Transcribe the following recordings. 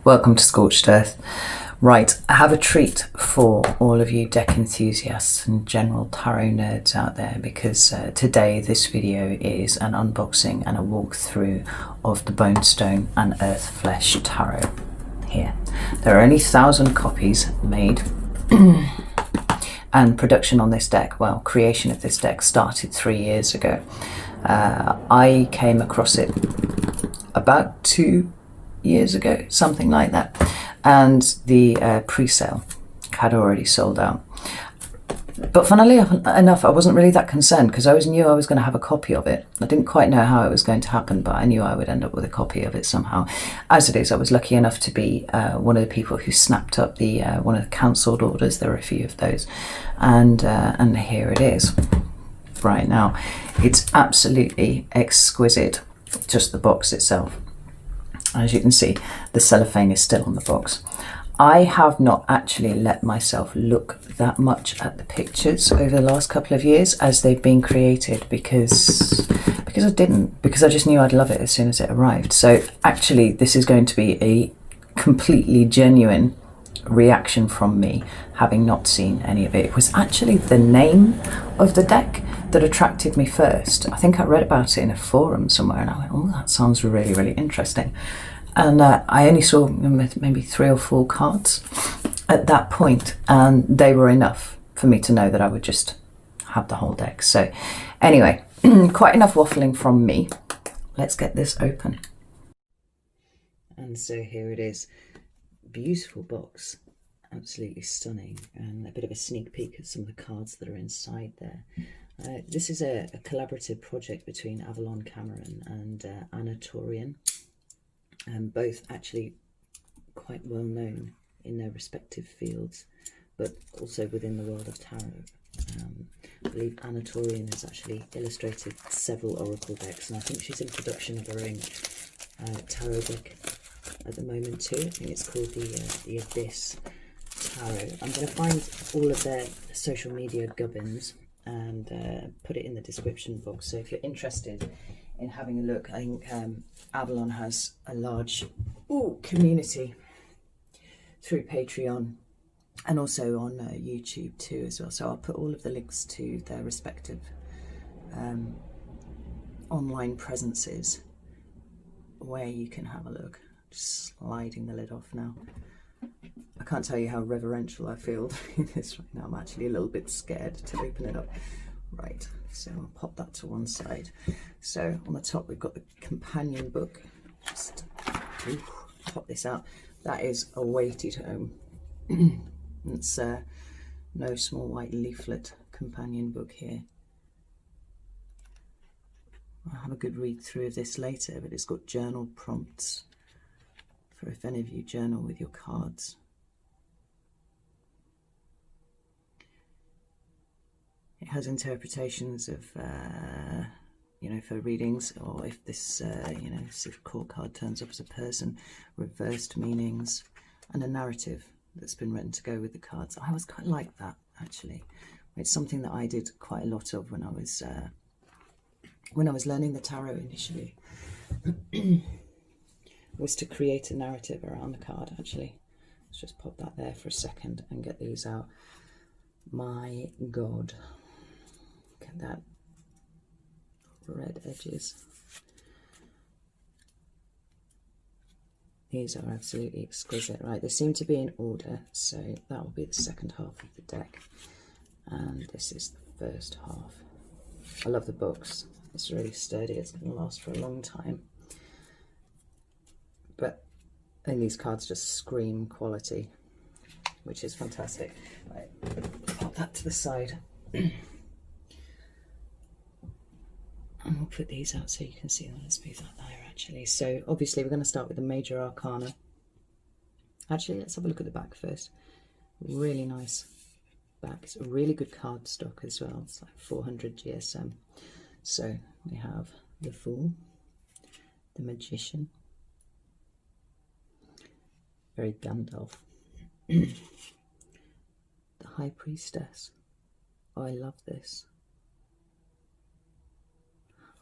Welcome to Scorched Earth. Right, I have a treat for all of you deck enthusiasts and general tarot nerds out there, because today this video is an unboxing and a walkthrough of the Bonestone and Earthflesh Tarot here. There are only 1,000 copies made and production on this deck, well, creation of this deck started 3 years ago. I came across it about 2 years ago, something like that, and the pre-sale had already sold out. But funnily enough, I wasn't really that concerned, because I always knew I was going to have a copy of it. I didn't quite know how it was going to happen, but I knew I would end up with a copy of it somehow. As it is, I was lucky enough to be one of the people who snapped up the one of the cancelled orders. There were a few of those, and here it is right now. It's absolutely exquisite, just the box itself. As you can see, the cellophane is still on the box. I have not actually let myself look that much at the pictures over the last couple of years as they've been created, because I just knew I'd love it as soon as it arrived. So actually this is going to be a completely genuine reaction from me, having not seen any of it. It was actually the name of the deck that attracted me first. I think I read about it in a forum somewhere and I went, oh, that sounds really, really interesting. And I only saw maybe 3 or 4 cards at that point, and they were enough for me to know that I would just have the whole deck. So anyway, quite enough waffling from me. Let's get this open. And so here it is. Beautiful box, absolutely stunning, and a bit of a sneak peek at some of the cards that are inside there. This is a collaborative project between Avalon Cameron and Ana Tourian, both actually quite well known in their respective fields, but also within the world of tarot. I believe Ana Tourian has actually illustrated several oracle decks, and I think she's in production of her own tarot deck at the moment too. I think it's called the Abyss Tarot. I'm going to find all of their social media gubbins and put it in the description box, so if you're interested in having a look. I think Avalon has a large community through Patreon and also on YouTube too as well, so I'll put all of the links to their respective online presences where you can have a look. Just sliding the lid off now. I can't tell you how reverential I feel doing this right now. I'm actually a little bit scared to open it up. Right, so I'll pop that to one side. So on the top we've got the companion book. Just pop this out. That is a weighty tome. It's no small white leaflet companion book here. I'll have a good read through of this later, but it's got journal prompts for if any of you journal with your cards. It has interpretations of, you know, for readings, or if this, you know, this court card turns up as a person, reversed meanings, and a narrative that's been written to go with the cards. I always quite like that, actually. It's something that I did quite a lot of when I was learning the tarot initially. Was to create a narrative around the card, actually. Let's just pop that there for a second and get these out. My God. Look at that. Red edges. These are absolutely exquisite. Right, they seem to be in order, so that will be the second half of the deck. And this is the first half. I love the books. It's really sturdy. It's going to last for a long time. But then these cards just scream quality, which is fantastic. Right, pop that to the side. And we'll put these out so you can see them. Let's move that there, actually. So obviously we're going to start with the major arcana. Actually, let's have a look at the back first. Really nice back. It's a really good card stock as well. It's like 400 GSM. So we have the Fool, the Magician, very Gandalf, the High Priestess. Oh, I love this.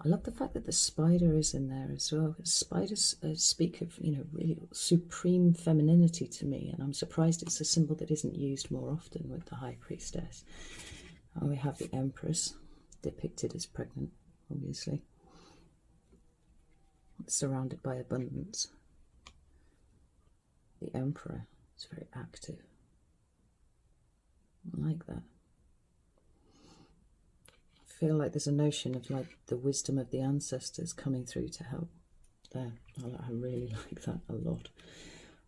I love the fact that the spider is in there as well. Spiders speak of, you know, really supreme femininity to me, and I'm surprised it's a symbol that isn't used more often with the High Priestess. And we have the Empress, depicted as pregnant, obviously, surrounded by abundance. The Emperor is very active. I like that. I feel like there's a notion of like the wisdom of the ancestors coming through to help there. I really like that a lot.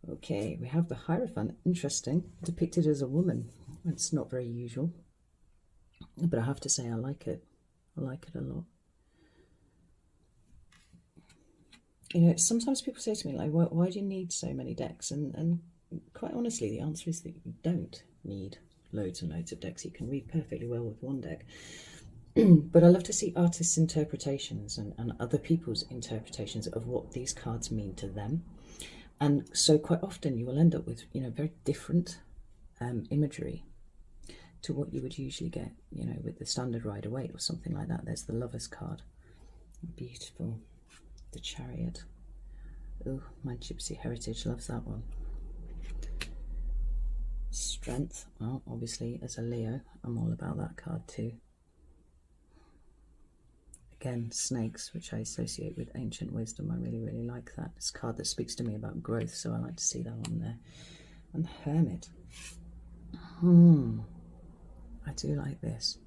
Okay, we have the Hierophant, interesting, depicted as a woman. It's not very usual, but I have to say I like it. I like it a lot. You know, sometimes people say to me, like, why do you need so many decks? And quite honestly, the answer is that you don't need loads and loads of decks. You can read perfectly well with one deck. But I love to see artists' interpretations and other people's interpretations of what these cards mean to them. And so quite often you will end up with, you know, very different imagery to what you would usually get, you know, with the standard Rider-Waite or something like that. There's the Lover's card. Beautiful. The Chariot. Oh, my Gypsy heritage loves that one. Strength. Well, obviously, as a Leo, I'm all about that card too. Again, snakes, which I associate with ancient wisdom. I really, really like that. It's a card that speaks to me about growth, so I like to see that one there. And the Hermit. I do like this.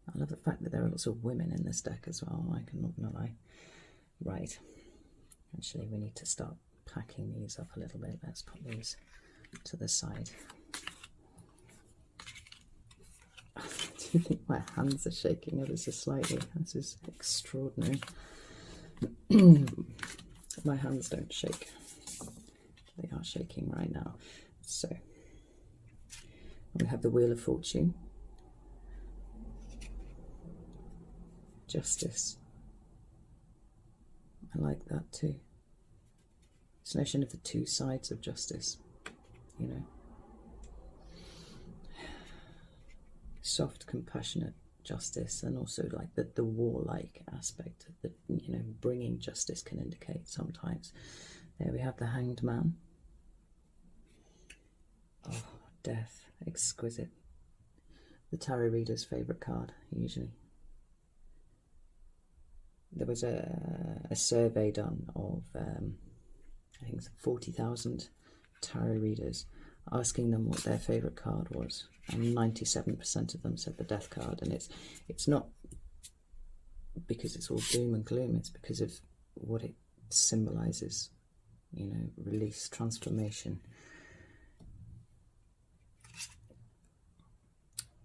I love the fact that there are lots of women in this deck as well. I can not lie. Right. Actually, we need to start packing these up a little bit. Let's put these to the side. Do you think my hands are shaking ever so slightly? This is extraordinary. My hands don't shake. They are shaking right now. So we have the Wheel of Fortune, Justice. I like that too. This notion of the two sides of justice, you know. Soft, compassionate justice, and also like the warlike aspect that, you know, bringing justice can indicate sometimes. There we have the Hanged Man. Oh, death, exquisite. The tarot reader's favourite card, usually. There was a survey done of, I think it's 40,000 tarot readers, asking them what their favourite card was, and 97% of them said the Death card. And it's not because it's all doom and gloom, it's because of what it symbolises, you know, release, transformation.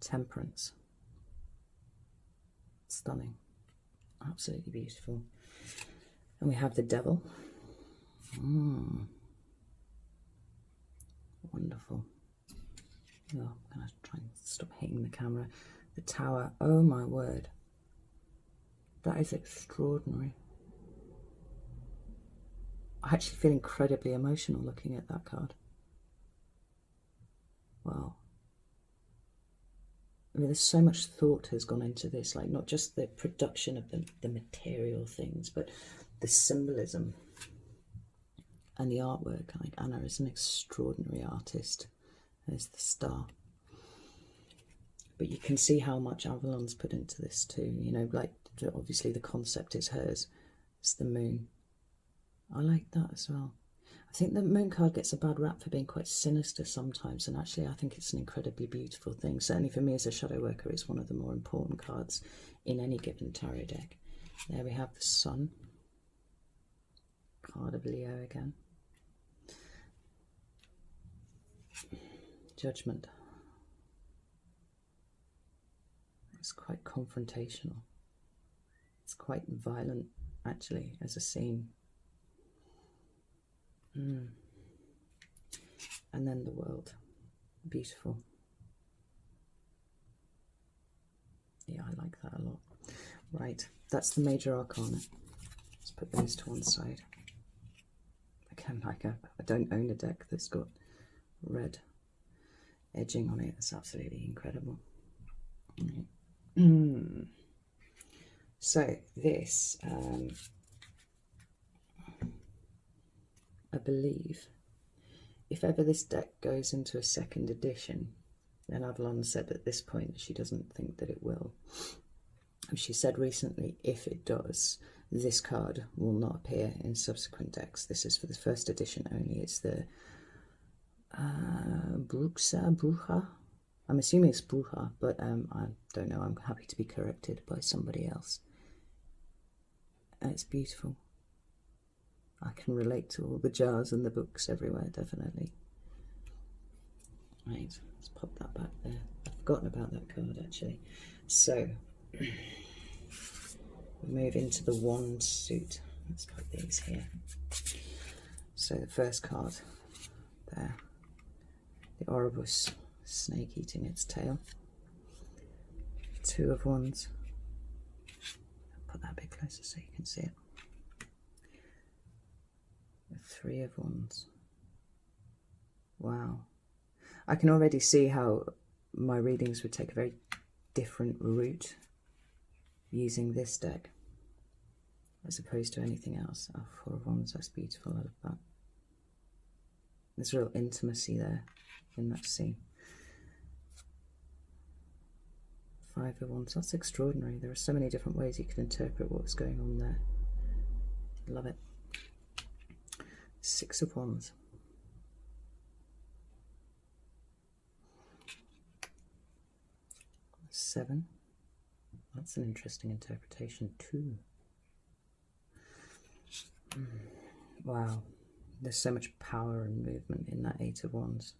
Temperance. Stunning. Absolutely beautiful. And we have the Devil. Wonderful. Oh, I'm going to try and stop hitting the camera. The Tower. Oh my word. That is extraordinary. I actually feel incredibly emotional looking at that card. Wow. I mean, there's so much thought has gone into this, like not just the production of the material things, but the symbolism and the artwork. Like Ana is an extraordinary artist. There's the star. But you can see how much Avalon's put into this too. You know, like obviously the concept is hers. It's the moon. I like that as well. I think the moon card gets a bad rap for being quite sinister sometimes, and actually I think it's an incredibly beautiful thing. Certainly for me as a shadow worker, it's one of the more important cards in any given tarot deck. There we have the Sun. Card of Leo again. Judgment. It's quite confrontational. It's quite violent, actually, as a scene. And then the World. Beautiful. Yeah, I like that a lot. Right, that's the major arcana. Let's put those to one side. Again, like I don't own a deck that's got red edging on it. It's absolutely incredible. So this, I believe, if ever this deck goes into a second edition, then Avalon said at this point she doesn't think that it will. She said recently, if it does, this card will not appear in subsequent decks. This is for the first edition only. It's the Bruja. I'm assuming it's Bruja, but I don't know. I'm happy to be corrected by somebody else. It's beautiful. I can relate to all the jars and the books everywhere, definitely. Right, let's pop that back there. I've forgotten about that card, actually. So, we move into the wand suit. Let's put these here. So the first card there, the Ouroboros snake eating its tail. Two of Wands. I'll put that a bit closer so you can see it. The Three of Wands. Wow. I can already see how my readings would take a very different route using this deck as opposed to anything else. Oh, Four of Wands, that's beautiful. I love that. There's real intimacy there in that scene. Five of Wands, that's extraordinary. There are so many different ways you can interpret what's going on there. Love it. Six of Wands. Seven. That's an interesting interpretation too. Wow. There's so much power and movement in that Eight of Wands.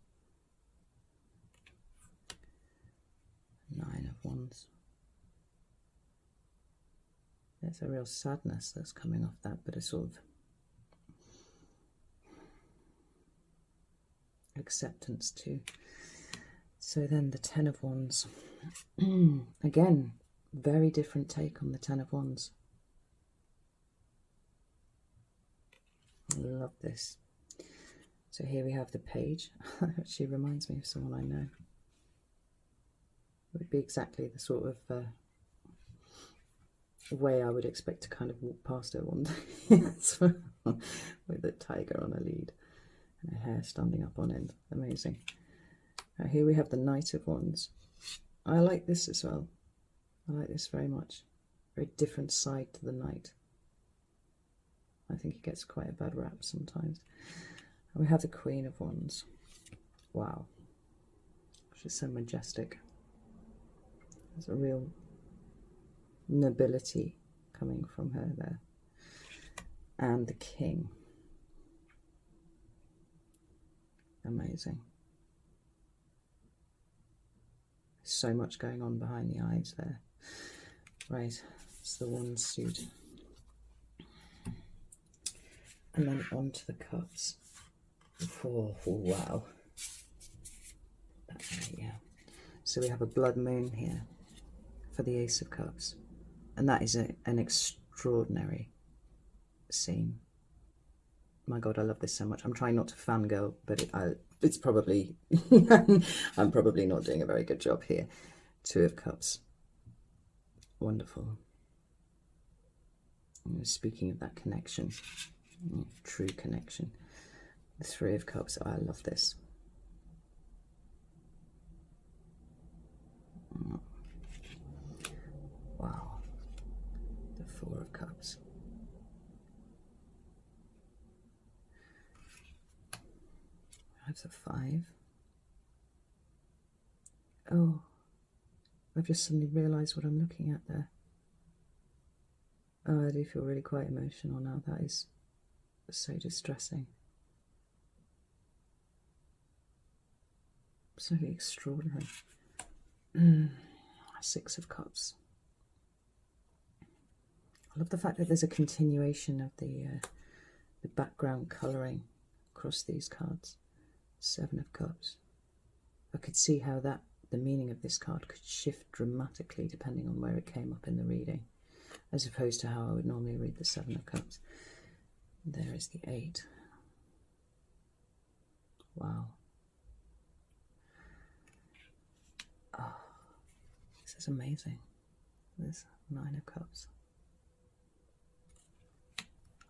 Nine of Wands. There's a real sadness that's coming off that, but a sort of acceptance too. So then the Ten of Wands. Again, very different take on the Ten of Wands. I love this. So here we have the Page. She reminds me of someone I know. It would be exactly the sort of way I would expect to kind of walk past her one day. With a tiger on a lead and her hair standing up on end. Amazing. Now here we have the Knight of Wands. I like this as well. I like this very much. Very different side to the Knight. I think he gets quite a bad rap sometimes. And we have the Queen of Wands. Wow. She's so majestic. There's a real nobility coming from her there. And the King. Amazing. So much going on behind the eyes there. Right, it's the Wand suit. And then on to the Cups. Oh, wow. Yeah. So we have a blood moon here for the Ace of Cups. And that is an extraordinary scene. My God, I love this so much. I'm trying not to fangirl, but it's probably, I'm probably not doing a very good job here. Two of Cups. Wonderful. Speaking of that connection, true connection. The Three of Cups. Oh, I love this. Wow. The Four of Cups. I have the Five. Oh, I've just suddenly realised what I'm looking at there. Oh, I do feel really quite emotional now. That is so distressing. Absolutely extraordinary. Six of Cups. I love the fact that there's a continuation of the background colouring across these cards. Seven of Cups. I could see how the meaning of this card could shift dramatically depending on where it came up in the reading, as opposed to how I would normally read the Seven of Cups. There is the Eight. Wow. Oh, this is amazing. There's Nine of Cups.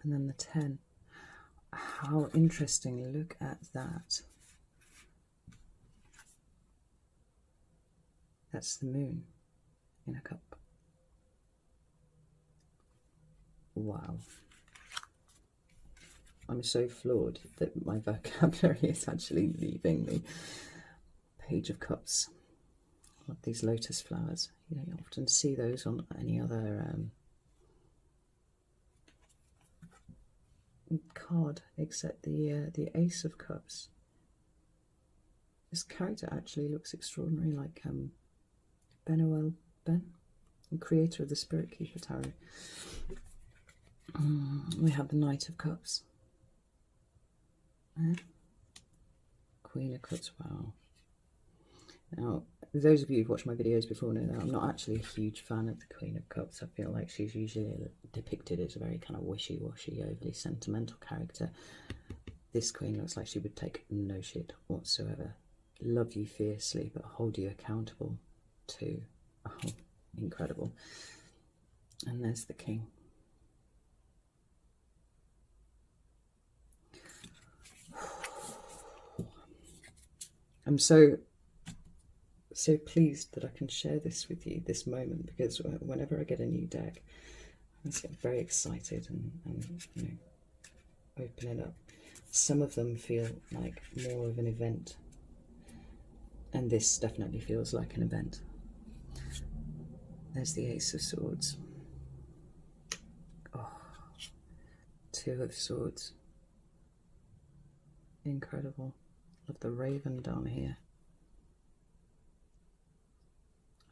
And then the 10. How interesting. Look at that. That's the moon in a cup. Wow. I'm so floored that my vocabulary is actually leaving me. Page of Cups. I love these lotus flowers. You don't often see those on any other card except the Ace of Cups. This character actually looks extraordinary, like Ben, the creator of the Spirit Keeper Tarot. We have the Knight of Cups. Queen of Cups. Wow. Now, those of you who've watched my videos before know that I'm not actually a huge fan of the Queen of Cups. I feel like she's usually depicted as a very kind of wishy-washy, overly sentimental character. This Queen looks like she would take no shit whatsoever. Love you fiercely, but hold you accountable too. Oh, incredible. And there's the King. I'm so pleased that I can share this with you, this moment, because whenever I get a new deck, I just get very excited and you know, open it up. Some of them feel like more of an event, and this definitely feels like an event. There's the Ace of Swords. Oh, Two of Swords. Incredible. Love the Raven down here.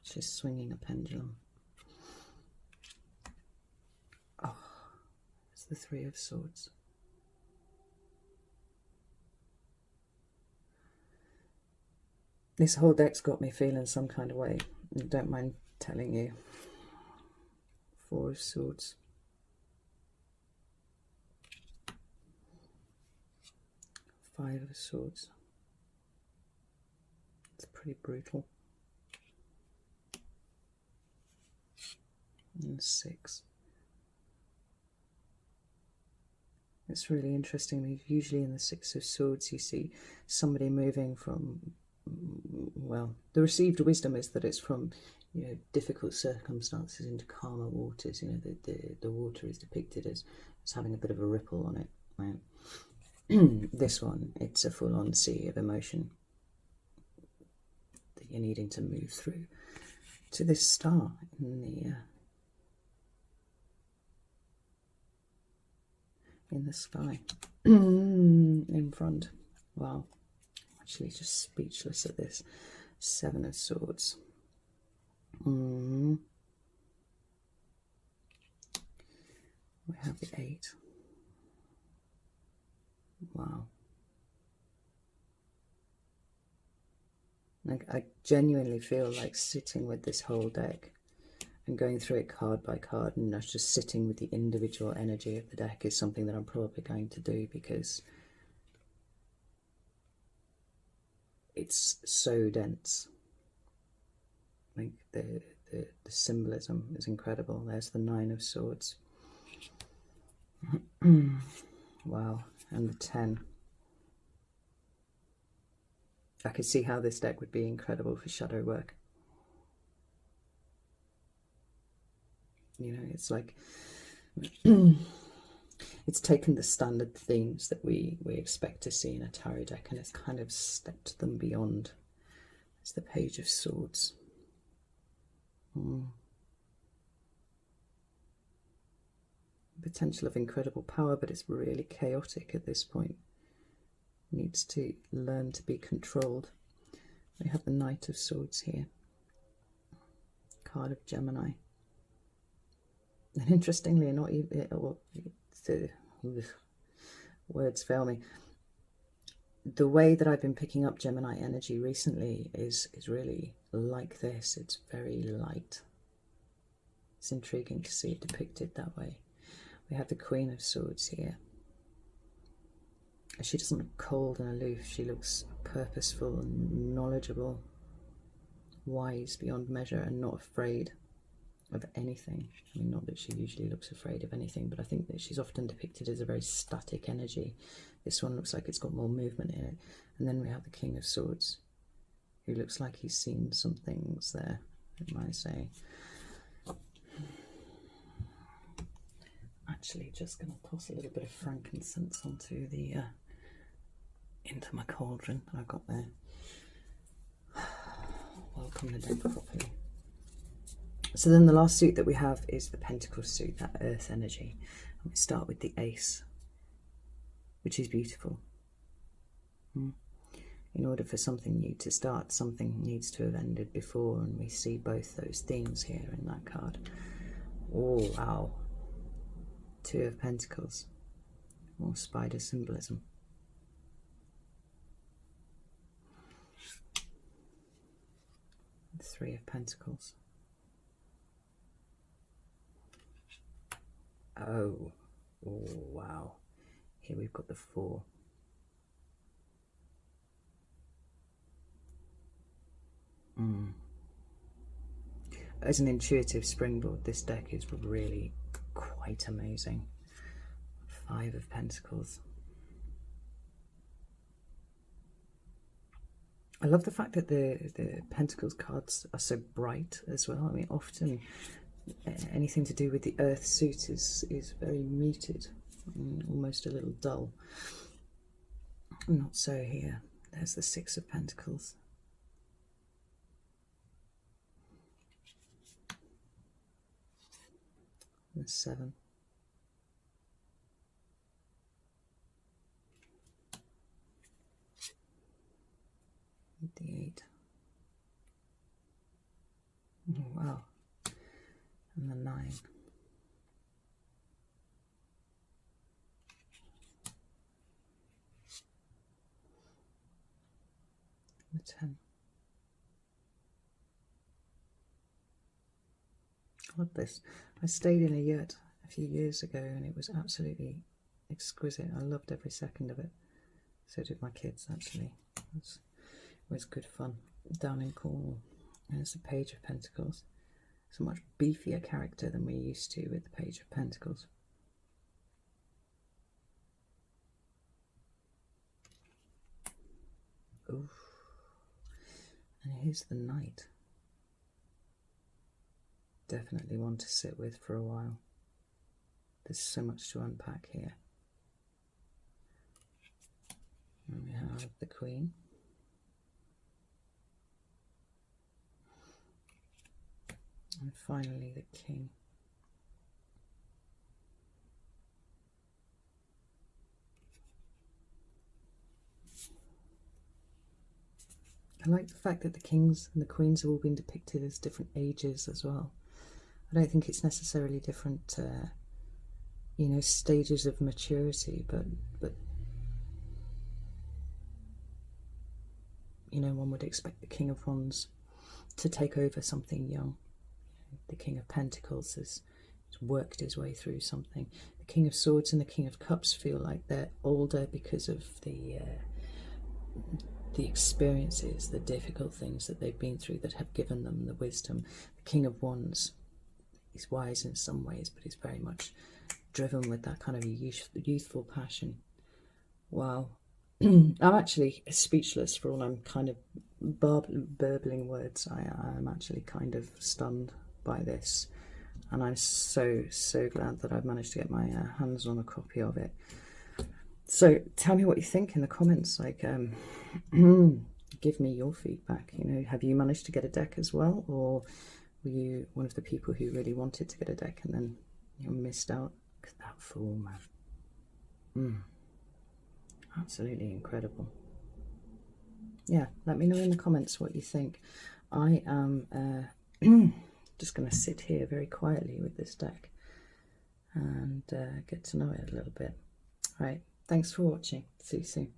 She's swinging a pendulum. Oh, it's the Three of Swords. This whole deck's got me feeling some kind of way. Don't mind telling you. Four of Swords. Five of Swords. It's pretty brutal. And 6. It's really interesting. Usually in the Six of Swords you see somebody moving from, well, the received wisdom is that it's from, you know, difficult circumstances into calmer waters. You know, the water is depicted as having a bit of a ripple on it, right? This one, it's a full-on sea of emotion that you're needing to move through to this star in the sky in front. Wow, actually just speechless at this. Seven of Swords. We have the 8. Wow. Like, I genuinely feel like sitting with this whole deck and going through it card by card, and just sitting with the individual energy of the deck is something that I'm probably going to do, because it's so dense. Like the symbolism is incredible. There's the 9 of Swords. Wow. And the 10. I could see how this deck would be incredible for shadow work. You know, it's like it's taken the standard themes that we expect to see in a tarot deck, and it's kind of stepped them beyond. It's the Page of Swords. Potential of incredible power, but it's really chaotic at this point. Needs to learn to be controlled. We have the Knight of Swords here. Card of Gemini. And interestingly, not even, words fail me. The way that I've been picking up Gemini energy recently is really like this. It's very light. It's intriguing to see it depicted that way. We have the Queen of Swords here. She doesn't look cold and aloof. She looks purposeful and knowledgeable, wise beyond measure, and not afraid of anything. I mean, not that she usually looks afraid of anything, but I think that she's often depicted as a very static energy. This one looks like it's got more movement in it. And then we have the King of Swords, who looks like he's seen some things there, it might say. Actually, just going to toss a little bit of frankincense onto the into my cauldron that I've got there. Welcome the deck properly. So then the last suit that we have is the Pentacles suit, that earth energy. And we start with the Ace, which is beautiful. In order for something new to start, something needs to have ended before, and we see both those themes here in that card. Oh, wow. Two of Pentacles, more spider symbolism. Three of Pentacles. Oh, wow. Here we've got the Four. As an intuitive springboard, this deck is really quite amazing. Five of Pentacles. I love the fact that the Pentacles cards are so bright as well. I mean, often anything to do with the Earth suit is very muted, almost a little dull. Not so here. There's the Six of Pentacles. The Seven. The Eight. Oh, wow. And the Nine. The 10. I love this. I stayed in a yurt a few years ago and it was absolutely exquisite. I loved every second of it. So did my kids, actually. It was good fun. Down in Cornwall. And there's the Page of Pentacles. It's a much beefier character than we're used to with the Page of Pentacles. Oof. And here's the Knight. Definitely one to sit with for a while. There's so much to unpack here. And we have the Queen. And finally the King. I like the fact that the kings and the queens have all been depicted as different ages as well. I don't think it's necessarily different, you know, stages of maturity, but you know, one would expect the King of Wands to take over something young. The King of Pentacles has worked his way through something. The King of Swords and the King of Cups feel like they're older because of the experiences, the difficult things that they've been through that have given them the wisdom. The King of Wands is wise in some ways, but he's very much driven with that kind of youthful passion. Wow. I'm actually speechless for all I'm kind of burbling words. I'm actually kind of stunned by this, and I'm so glad that I've managed to get my hands on a copy of it. So tell me what you think in the comments. Like, give me your feedback. You know, have you managed to get a deck as well, or were you one of the people who really wanted to get a deck and then you missed out? Look at that Fool, man. Absolutely incredible. Yeah, let me know in the comments what you think. I am just going to sit here very quietly with this deck and get to know it a little bit. All right, thanks for watching. See you soon.